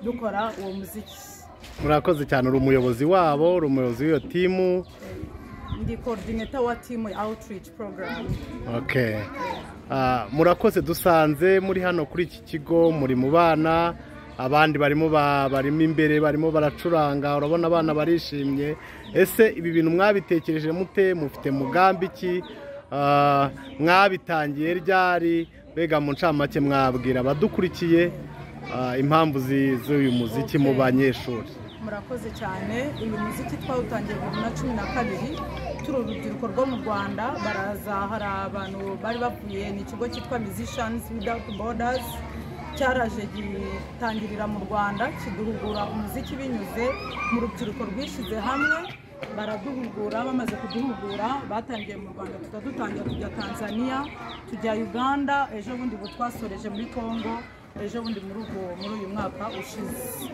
dukora uwo muziki. Murakoze cyane, uri umuyobozi wabo, uri umuyobozi w'iyo timu? Ndi coordinator wa team outreach program. Okay. Murakoze, dusanze muri hano kuri iki kigo, muri mu bana, abandi barimo imbere barimo baracuranga, urabona abana barishimye. Ese ibi bintu mwabitekereje mute? Mufite mugambi ki? Mwabitangiye ryari? Bega mu ncamake mwabwira abadukurikiye impamvu z'uyu muziki mu banyeshuri. Murakoze cyane. Uyu muziki twawutangiye mu 2012 turi urubyiruko rwo mu Rwanda. Baraza, hari abantu bari bavuye, ni ikigo cyitwa Musicians Without Borders, cyaraje gitangirira mu Rwanda kiduhugura umuziki binyuze mu rubyiruko rwishize hamwe. Baraduhugura, bamaze kuduhugura batangiye mu Rwanda, tukadutangira tujya Tanzania, tujya Uganda, ejo bundi twasoreje muri Congo, ejo bundi muri uyu mwaka ushize.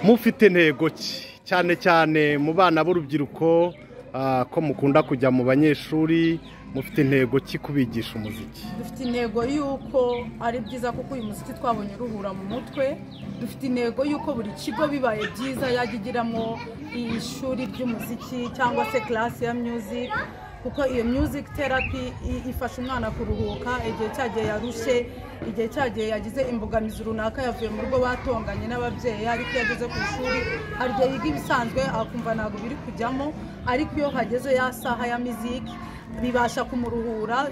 Mufite ntego ki cyane cyane mu bana b'urubyiruko ko mukunda kujya mu banyeshuri? Mufite intego ki kubigisha umuziki? Dufite intego yuko ari byiza kuko uyu muziki twabonye ruhura mu mutwe. Dufite intego yuko buri kigo bibaye byiza yagigiramo ishuri ry'umuziki cyangwa se class ya music, kuko iyo music therapy ifasha umwana kuruhuka igihe cyagiye yarushye, igihe cyagiye yagize imbogamizi runaka, yavuye mu rugo batonganye n'ababyeyi, ariko yageze ku ishuri hari igihe yiga ibisanzwe akumva ntabwo biri kujyamo, ariko iyo hageze ya saha ya music bibasha kumuruhura.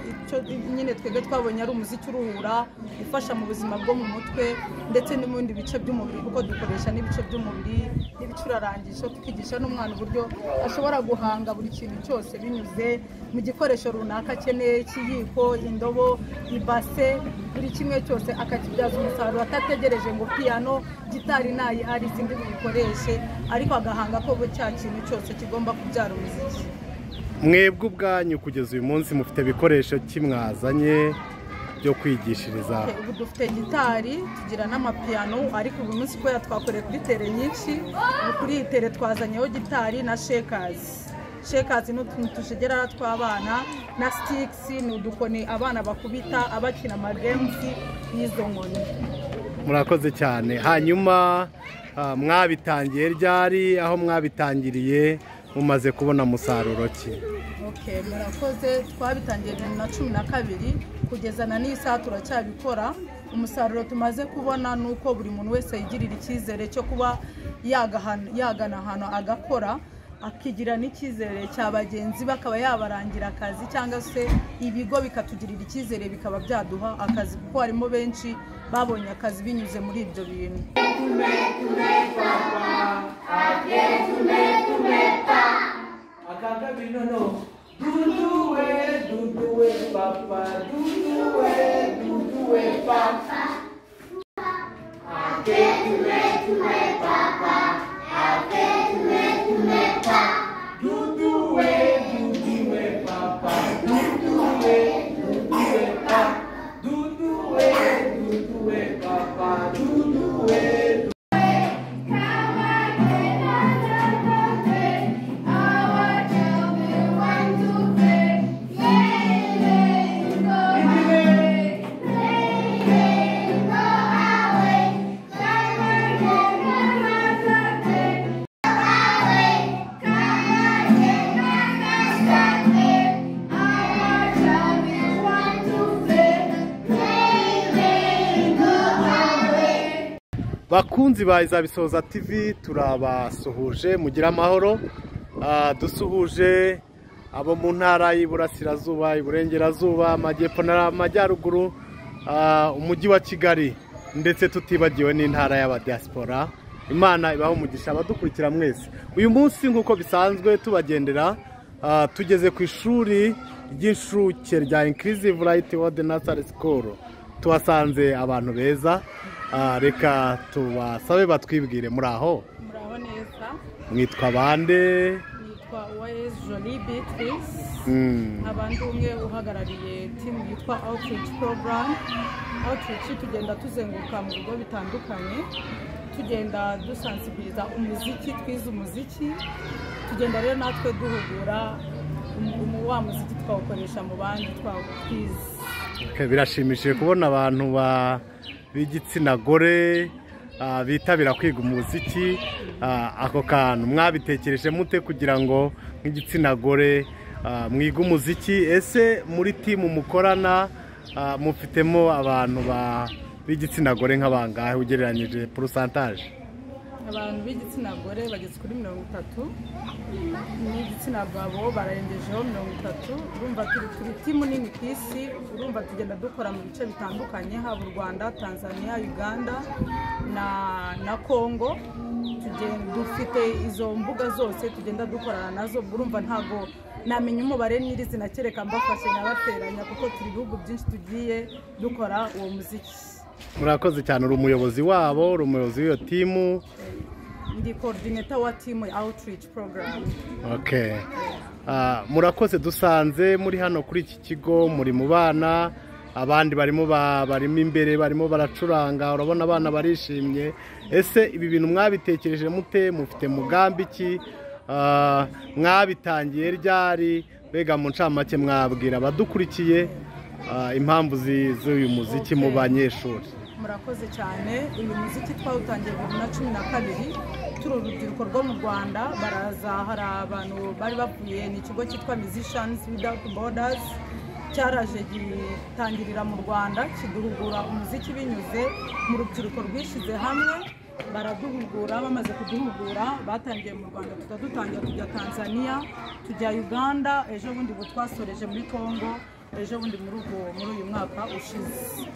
Nyine twebwe twabonye ari umuziki uruhura, ufasha mu buzima bwo mu mutwe ndetse n'ibindi bice by'umubiri, kuko dukoresha n'ibice by'umubiri n'ibicurarangisho, tukigisha n'umwana uburyo ashobora guhanga buri kintu cyose binyuze mu gikoresho runaka akeneye, ikiyiko, indobo, ibase, buri kimwe cyose akakibyaza umusaruro, atategereje ngo piano, gitari nayi ari sindi buyikoreshe, ariko agahanga ko cya kintu cyose kigomba kubyara umuziki. Mwebwe ubwanyu kugeza uyu munsi mufite ibikoresho kimwazanye byo kwigishiriza? Ubu dufite gitari, tugira n'amapiano, ariko ubu munsi ko twakoreye kuri tere nyinshi. Kuri iyi tere twazanyeho gitari na shakers. Shakers ni utuntu tujegera tw'abana, na sticks ni udukoni abana bakubita abakina amagames y'izo nkoni. Murakoze cyane. Hanyuma mwabitangiye ryari? Aho mwabitangiriye mumaze kubona musaruro ki? Okay, murakoze. Twabitangiye 2012 kugeza na n'isaha turacyabikora. Umusaruro tumaze kubona nuko buri muntu wese yigirira icyizere cyo kuba yagana ahantu agakora, akigira n'icyizere cya bagenzi bakaba yabarangira akazi, cyangwa se ibigo bikatugirira icyizere bikaba byaduha akazi, kuko harimo benshi babonye akazi binyuze muri ibyo bintu. Bakunzi ba Izabisoza TV, turabasuhuje, mugira amahoro. Dusuhuje abo mu ntara y'Iburasirazuba, Iburengerazuba, Amajyepfo n'Amajyaruguru, umujyi wa Kigali, ndetse tutibagiwe n'intara y'abadiaspora. Imana ibaho umugisha abadukurikira mwese. Uyu munsi nk'uko bisanzwe tubagendera, tugeze ku ishuri ry'inshuke rya Inclusive Light World Nursery School. Tuhasanze abantu beza. Reka tubasabe batwibwire. Muri aho? Muraho neza. Mwitwa bande? Nitwa Uwais Jolie Beatrice. Abandi umwe uhagarariye team yitwa Outreach Program. Outreach tugenda tuzenguruka mu bigo bitandukanye, tugenda dusensibiliza umuziki, twize umuziki, tugenda rero natwe duhugura wa muziki twawukoresha mu bandi twize. Birashimishije kubona abantu b'igitsina gore bitabira kwiga umuziki, ako kantu mwabitekereje mute kugira ngo nk'igitsina gore mwiga umuziki? Ese muri timu mukorana mufitemo abantu b'igitsina gore nk'abangahe ugereranyije porosantaje? Abantu b'igitsina gore bageze kuri 30, n'igitsina gabo bararengejeho 30. Urumva turi timu nini ku isi, urumva tugenda dukora mu bice bitandukanye, haba u Rwanda, Tanzania, Uganda na Congo. Dufite izo mbuga zose tugenda dukorana nazo, urumva ntago namenya umubare nyirizina kereka mbafashe nabateranya, kuko turi ibihugu byinshi tugiye dukora uwo muziki. Murakoze cyane. Uri umuyobozi wabo, uri umuyobozi w'iyo timu? Ndi coordinator wa team outreach program. Okay. Murakoze. Dusanze muri hano kuri iki kigo, muri mu bana, abandi barimo imbere barimo baracuranga, urabona abana barishimye. Ese ibi bintu mwabitekereje mute? Mufite mugambi ki? Mwabitangiye ryari? Bega mu ncamake mwabwira abadukurikiye impamvu z'uyu muziki mu banyeshuri? Murakoze cyane. Uyu muziki twawutangiye 2012 turi urubyiruko rwo mu Rwanda. Baraza, hari abantu bari bavuye, ni ikigo cyitwa Musicians Without Borders, cyaraje gitangirira mu Rwanda kiduhugura umuziki binyuze mu rubyiruko rwishyize hamwe. Baraduhugura, bamaze kuduhugura batangiye mu Rwanda, dutangira tujya Tanzania, tujya Uganda, ejo bundi twasoreje muri Congo, ejo bundi muri uyu mwaka ushize.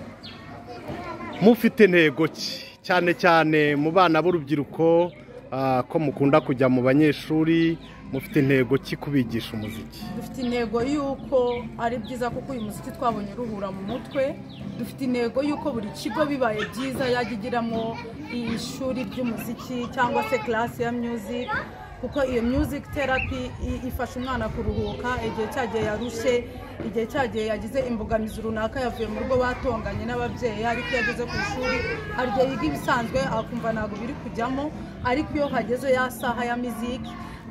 Mufite intego ki cyane cyane mu bana b'urubyiruko ko mukunda kujya mu banyeshuri? Mufite intego ki kubigisha umuziki? Dufite intego yuko ari byiza kuko uyu muziki twabonye ruhura mu mutwe. Dufite intego yuko buri kigo bibaye byiza yajya igiramo ishuri ry'umuziki cyangwa se class ya music, kuko iyo music therapy ifasha umwana kuruhuka igihe cyagiye yarushye, igihe cyagiye yagize imbogamizi runaka, yavuye mu rugo batonganye n'ababyeyi, ariko yageze ku ishuri hari igihe yiga ibisanzwe akumva ntabwo biri kujyamo, ariko iyo hageze ya saha ya music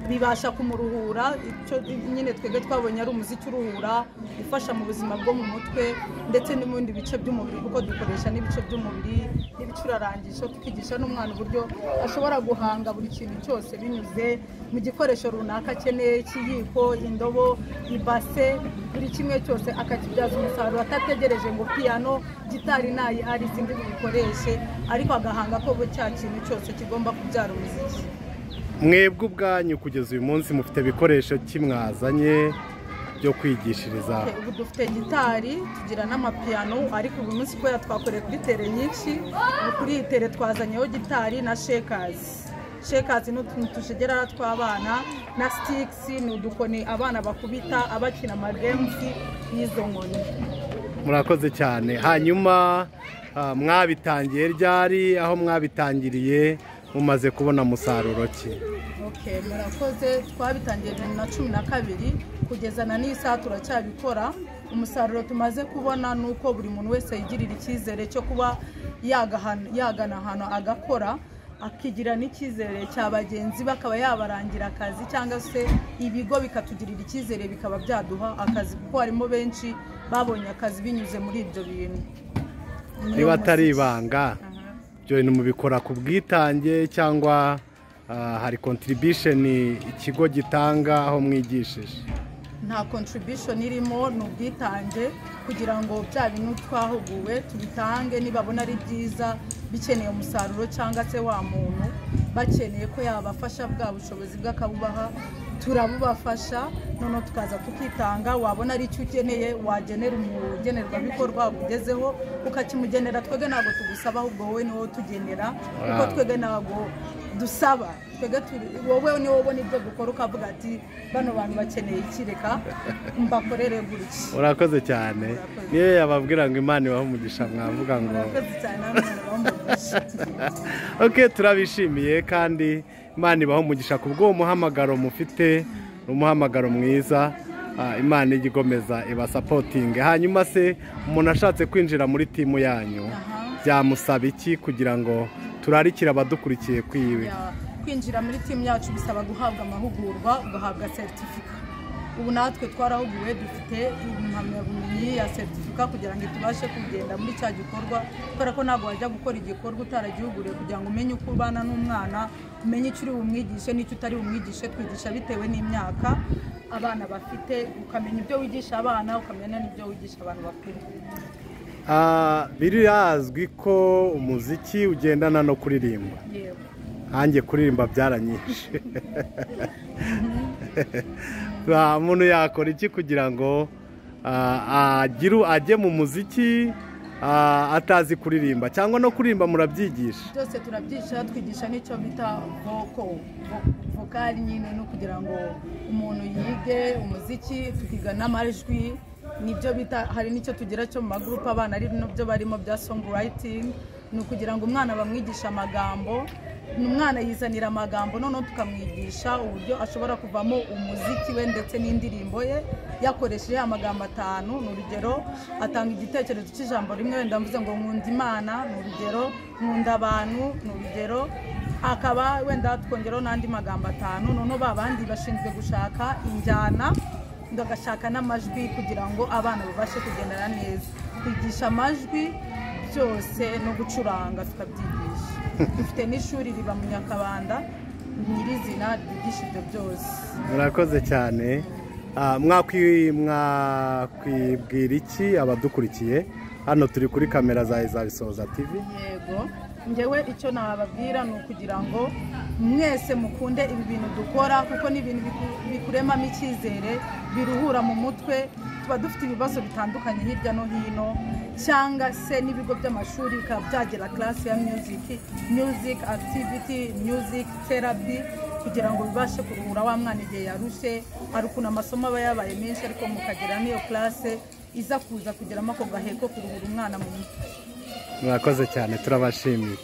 bibasha kumuruhura. Icyo nyine twebwe twabonye ari umuziki uruhura, ufasha mu buzima bwo mu mutwe ndetse n'ibindi bice by'umubiri, kuko dukoresha n'ibice by'umubiri n'ibicurarangisho, tukigisha n'umwana uburyo ashobora guhanga buri kintu cyose binyuze mu gikoresho runaka akeneye, ikiyiko, indobo, ibase, buri kimwe cyose akakibyaza umusaruro, atategereje ngo piano, gitari nayihari sindi bikoreshe, ariko agahanga ko cya kintu cyose kigomba kubyara umuziki. Mwebwe ubwanyu kugeza uyu munsi mufite ibikoresho kimwazanye byo kwigishiriza? Ubu dufite gitari, tugira n'amapiyano, ariko ubu munsi kubera twakoreye kuri tere nyinshi, kuri iyi tere twazanyeho gitari na shakers. Shakers ni utuntu tushegera tw'abana, na sticks ni udukoni abana bakubita abakina amagames y'izo nkoni. Murakoze cyane. Hanyuma mwabitangiye ryari? Aho mwabitangiriye mumaze kubona umusaruro ki? Okay, murakoze. Twabitangiye 2012 kugeza na n'isaha turacyabikora. Umusaruro tumaze kubona nuko buri muntu wese yigirira icyizere cyo kuba yagana ahantu agakora, akigira n'icyizere cya bagenzi bakaba yabarangira akazi, cyangwa se ibigo bikatugirira icyizere bikaba byaduha akazi, kuko harimo benshi babonye akazi binyuze muri ibyo bintu. Niba atari ibanga, ibyo bintu mubikora ku bwitange cyangwa hari contribution ikigo gitanga aho mwigishije? Nta contribution irimo, ni ubwitange kugira ngo bya bintu twahuguwe tubitange. Nibabona ari byiza bikeneye umusaruro cyangwa se wa muntu bakeneye ko yabafasha bwa bushobozi bw'akabubaha, turabubafasha, none tukaza tukitanga. Wabona ari icyo ukeneye wagenera umugenerwabikorwa ugezeho ukakimugenera. Twebwe ntabwo tugusaba, ahubwo wowe ni wowe tugenera, kuko twebwe ntabwo dusaba. Wowe ni wowe n'ibyo gukora ukavuga ati bano bantu bakeneye ikireka mbakorere gutya. Urakoze cyane. Niyo yababwira ngo Imana ibahe umugisha mwavuga ngo urakoze cyane, umugisha. Okay, turabishimiye kandi Imana ibahe umugisha kubwo umuhamagaro mufite, umuhamagaro mwiza. Imana igomeza ibasapotinge. Hanyuma se umuntu ashatse kwinjira muri timu yanyu byamusaba iki kugira ngo turarikira abadukurikiye kwiwe? Kwinjira muri timu yacu bisaba guhabwa amahugurwa, ugahabwa certificate. ubu natwe twarahuguwe dufite impamyabumenyi ya certificat kugira ngo tubashe kugenda muri cya gikorwa, kubera ko ntabwo wajya gukora igikorwa utaragihuguriwe kugira ngo umenye uko ubana n'umwana, umenye icyo uri bumwigishe n'icyo utari bumwigishe. Twigisha bitewe n'imyaka abana bafite, ukamenya ibyo wigisha abana, ukamenya n'ibyo wigisha abantu bakuru. Birazwi ko umuziki ugendana no kuririmba. Yego. Hanjye kuririmba byaranyishe. Umuntu yakora iki kugira ngo ajye mu muziki atazi kuririmba, cyangwa no kuririmba murabyigisha? Byose turabyigisha, twigisha n'icyo bita vokali nyine, no kugira ngo umuntu yige umuziki, tukiga n'amajwi, nibyo bita, hari n'icyo tugira cyo mu magroup abana ari nabyo barimo bya songwriting, ni ukugira ngo umwana bamwigisha amagambo, umwana yizanira amagambo, noneho tukamwigisha uburyo ashobora kuvamo umuziki we ndetse n'indirimbo ye yakoresheje amagambo 5. Ni urugero, atanga igitekerezo cy'ijambo rimwe, wenda mvuze ngo nkunda Imana, ni urugero, nkunda abantu, ni urugero, akaba wenda twongeraho n'andi magambo 5. Noneho babandi bashinzwe gushaka injyana, ndagashaka n'amajwi kugira ngo abana babashe kugendana neza. Kwigisha amajwi byose no gucuranga tukabyigisha. Dufite n'ishuri riba mu Nyakabanda nyirizina ryigisha ibyo byose. Murakoze cyane. Mwakwibwira iki abadukurikiye? Hano turi kuri kamera za Izabisohoza TV. Yego, njyewe icyo nababwira ni ukugira ngo mwese mukunde ibi bintu dukora, kuko ni ibintu bikuremamo icyizere, biruhura mu mutwe. Tuba dufite ibibazo bitandukanye hirya no hino, cyangwa se n'ibigo by'amashuri bikaba byagira class ya music activity, music therapy, kugira ngo bibashe kuruhura wa mwana igihe yarushe. Hari ukuntu amasomo aba yabaye menshi, ariko mukagira n'iyo class iza kuza kugeramo ako gahe ko kuruhura umwana mu mutwe. Murakoze cyane, turabashimiye.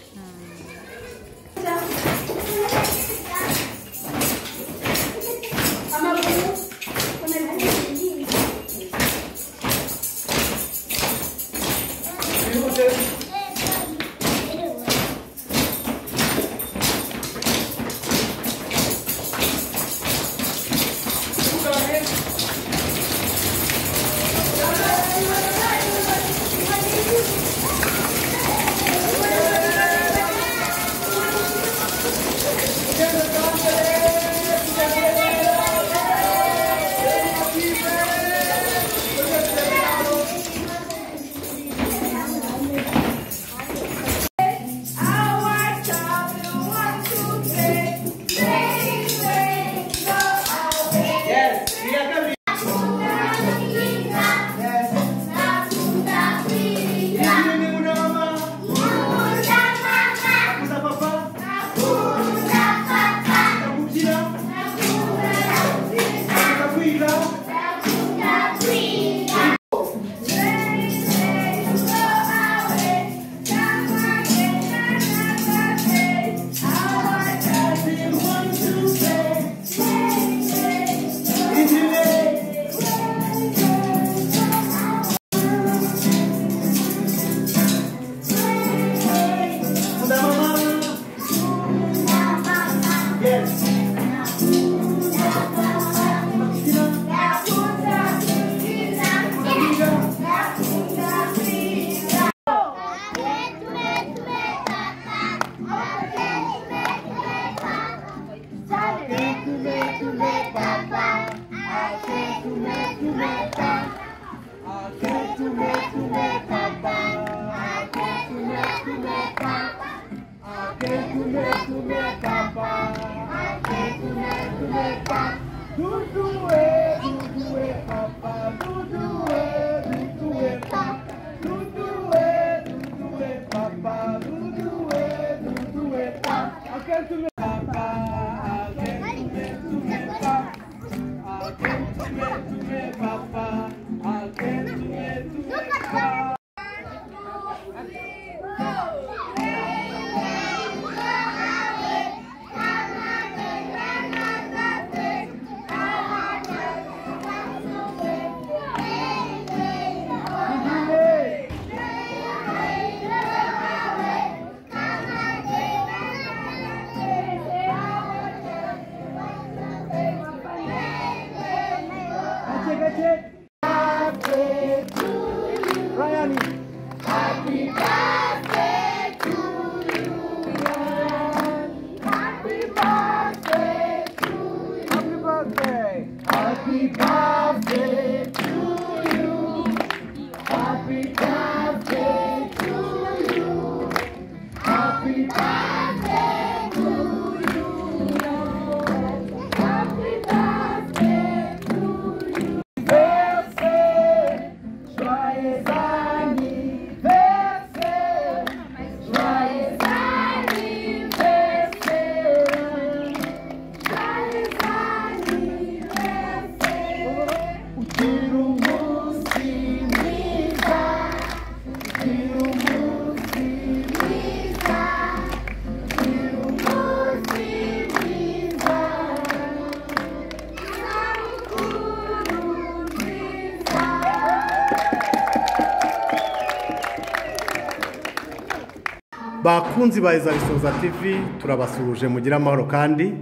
Bakunzi ba Izarisoza TV turabasuhuje mugira amahoro kandi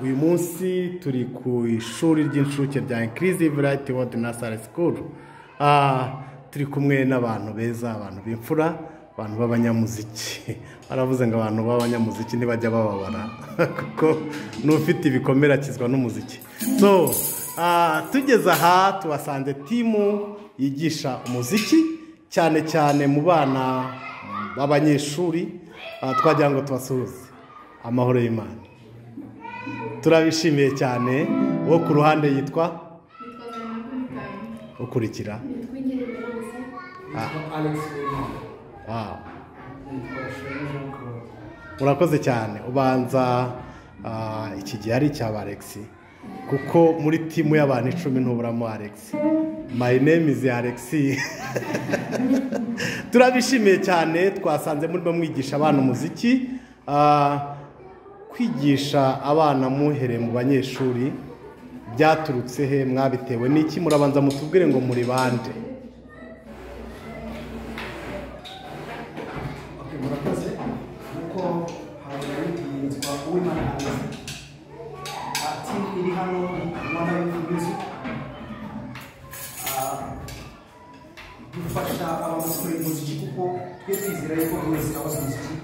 uyu munsi turi ku ishuri ry'inshuke rya Inclusive Light World Nursery School. Turi kumwe n'abantu beza, abantu b'imfura, abantu b'abanyamuziki. Baravuze ngo abantu b'abanyamuziki ntibajya bababara kuko n'ufite ibikomere akizwa n'umuziki. So tugeze aha tubasanze timu yigisha umuziki cyane cyane mu bana b'abanyeshuri. Twagira ngo tubasuhuze amahoro y'Imana. Turabishimiye cyane. Wo ku ruhande yitwa ukurikira urakoze cyane. Ubanza iki gihe ari cyaba Alex kuko muri timu y'abantu 10 ntuburamo Alex. My name is Alex. Turabishimiye cyane. Twasanze muri mwigisha abana umuziki. Kwigisha abana muhere mu banyeshuri byaturutse he, mwabitewe n'iki? Murabanza mutubwire ngo muri bande. Murakoze kuko hari yitwa Uwimana Alex. Team iri hano Rwanda Youth Music. Dufasha abakora umuziki kuko twe twizera yuko buri wese abaza umuziki.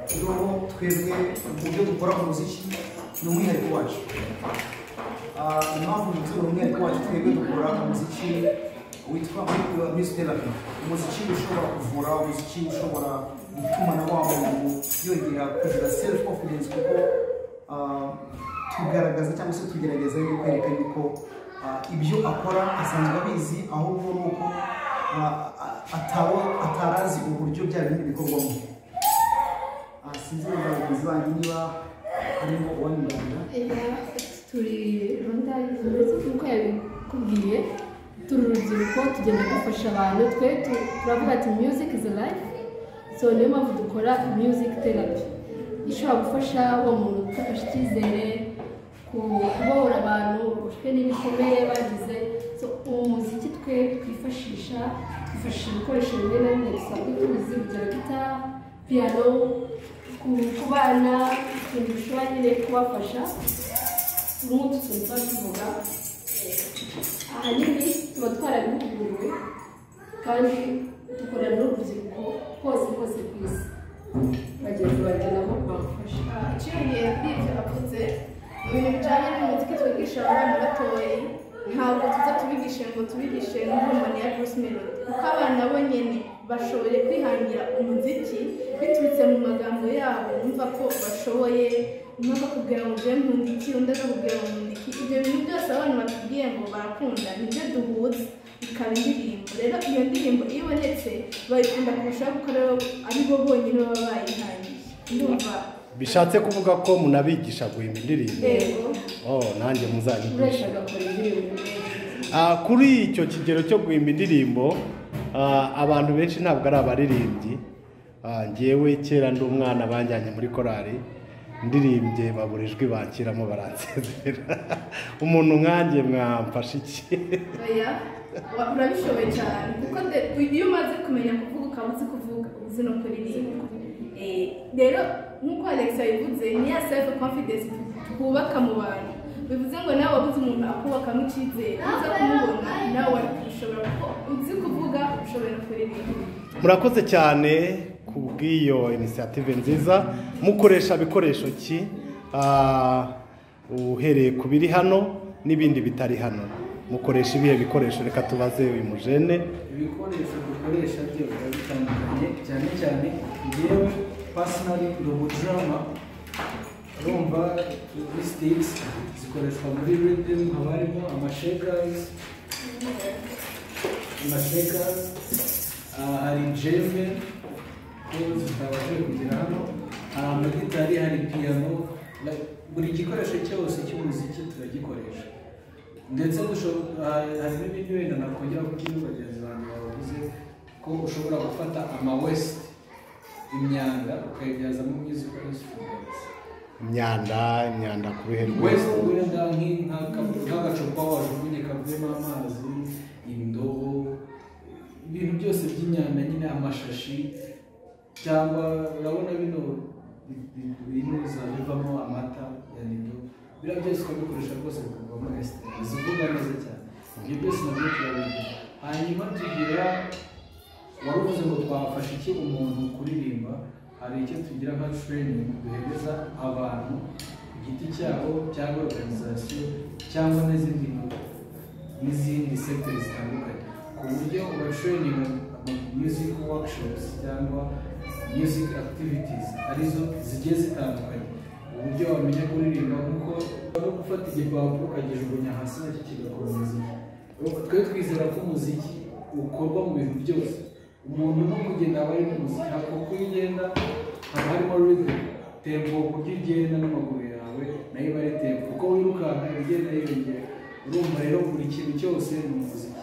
Rero twebwe uburyo dukora umuziki ni umwihariko wacu. Impamvu dukora umwihariko wacu, twebwe dukora umuziki witwa music therapy. Umuziki ushobora kuvura, umuziki ushobora gutuma na wa muntu yongera kugira self confidence kuko tugaragaza cyangwa se tugerageza kwerekana yuko ibyo akora asanzwe abizi, ahubwo nuko atarazi uburyo bya bindi bikorwamo. Sinzi abayobozi banyu niba harimo uwanyurana. Turi Rwanda Youth Music nk'uko yabikubwiye, turi urubyiruko tugenda dufasha abantu. Twe turavuga ati music is life, so niyo mpamvu dukora music therapy ishobora gufasha wa muntu gufasha icyizere, kubohora abantu bafite n'ibikomere bagize. So umuziki twe twifashisha ibikoresho bimwe na bimwe dusanzwe tuzi, urugero gitari, piano, ku bana ibintu bishobora nyine kubafasha. Nk'utu tuntu tuba tuvuga ahanini tuba twarabihuguriwe kandi dukorana n'urubyiruko hose ku isi, bagenzi bacu nabo bamufasha. Icyongeye kuri ibyo avuze, ibintu bijyanye n'umuziki twigisha abana batoya ntabwo tuza tubigishe nk'inkomane ya Bruce Melody kuko abana bo nyine bashoboye kwihangira umuziki biturutse mu magambo yabo, bumva ko bashoboye. Umwe akakubwira ngo je nkunda iki, undi akakubwira ngo nkunda iki. Ibyo bintu byose abana batubwiye ngo barakunda nibyo duhuza bikaba indirimbo. Rero iyo ndirimbo iyo ibonetse bayikunda kurushaho kuko ari bo bonyine baba bayihangiye. Ndumva bishatse kuvuga ko munabigisha guhimba indirimbo. Nanjye muzanyigisha. Kuri icyo kigero cyo guhimba indirimbo, abantu benshi ntabwo ari abaririmbyi. Ngewe kera ndi umwana banjyanye muri korali, ndirimbye baburijwe bankiramo baransezera. Umuntu nkanjye mwamfasha iki? urabishoboye cyane kuko iyo umaze kumenya kuvuga ukaba uzi kuvuga uzi no kuririmba. Rero nk'uko Alex yabivuze, ni ya self confidence twubaka mu bantu. Bivuze ngo nawe wabuze umuntu akubakamo icyizere, uza kumubona nawe ushobora uzi kuvuga, ushobora kuririmba. Murakoze cyane kubw'iyo initiative nziza. Mukoresha bikoresho ki uhereye kubiri hano n'ibindi bitari hano? mukoresha ibihe bikoresho? Reka tubaze uyu mujene. Ibikoresho dukoresha byo biba bitandukanye, cyane cyane njyewe personally ndi umudrama, urumva izi sticks zikoreshwa muri rhythm, haba harimo amashakers, hari jembe ko zitabashije kugera hano, hari amagitari, hari piano, buri gikoresho cyose cy'umuziki turagikoresha. Ndetse hari n'ibindi wenda nakongera kuko ibyo bagenzi banjye bavuze ko ushobora gufata ama-waste, imyanda ukayibyazamo musical instruments. Imyanda ku bihe waste wenda nk'agacupa wajugunye kavuyemo amazi, indobo, ibintu byose by'imyanda nyine, amashashi, cyangwa urabona bino bivamo amata ya nido, biriya byose ukabikoresha rwose bikavamo esiteri zivuga neza cyane. Ibyo byose nabyo turabigira. Hanyuma tugira, wari uvuze ngo twafasha iki umuntu kuririmba, hari icyo tugira nka training duhereza abantu ku giti cyabo cyangwa organization cyangwa n'izindi sectors zitandukanye, ku buryo ubatraining music workshops cyangwa music activities arizo zigiye zitandukanye, uburyo wamenya kuririmba nk'uko no gufata igipapuro ukagijugunya hasi nacyo kigakora umuziki. Twe twizera ko umuziki ukorwa mu bintu byose, umuntu no kugenda aba ari mu muziki, ntabwo uko ugenda haba harimo rhythm, tempo, uburyo ugenda n'amaguru yawe nayo iba ari tempo, uko wirukanka igenda yiyongera. Urumva rero buri kintu cyose ni umuziki.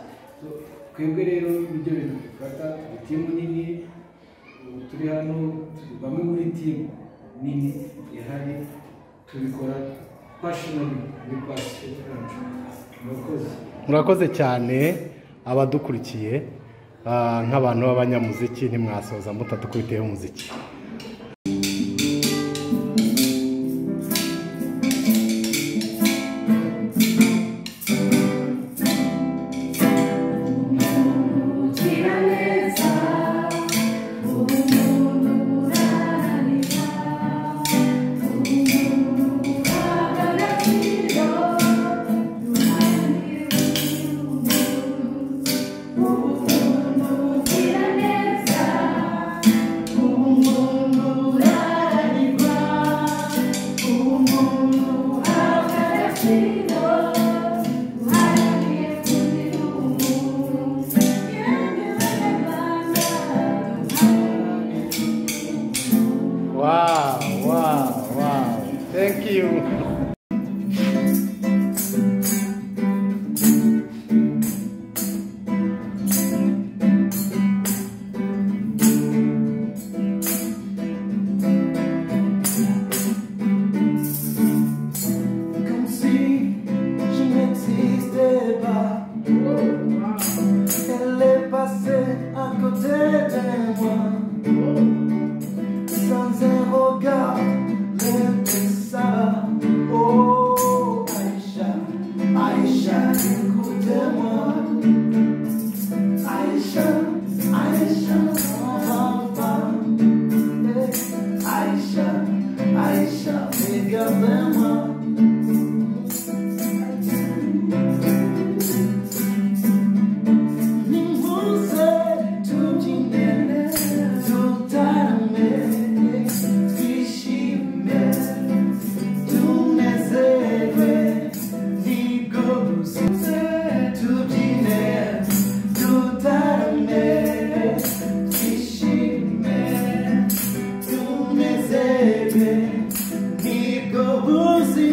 Twebwe rero ibyo bintu dufata, timu nini turi hano, bamwe muri timu nini ihari, tubikora passionately, muri passion yacu. Murakoze cyane abadukurikiye, nk'abantu b'abanyamuziki ntimwasoza mutadukubitiyeho umuziki. Wow. Thank you. Comme si je n'existais pas, elle est passée à côté de moi, sans un regard, même ça. Oh Aïcha, Aïcha, écoutez-moi, Aïcha, Aïcha, enfant, Aïcha, Aïcha, regardez-moi. Nico Buzi,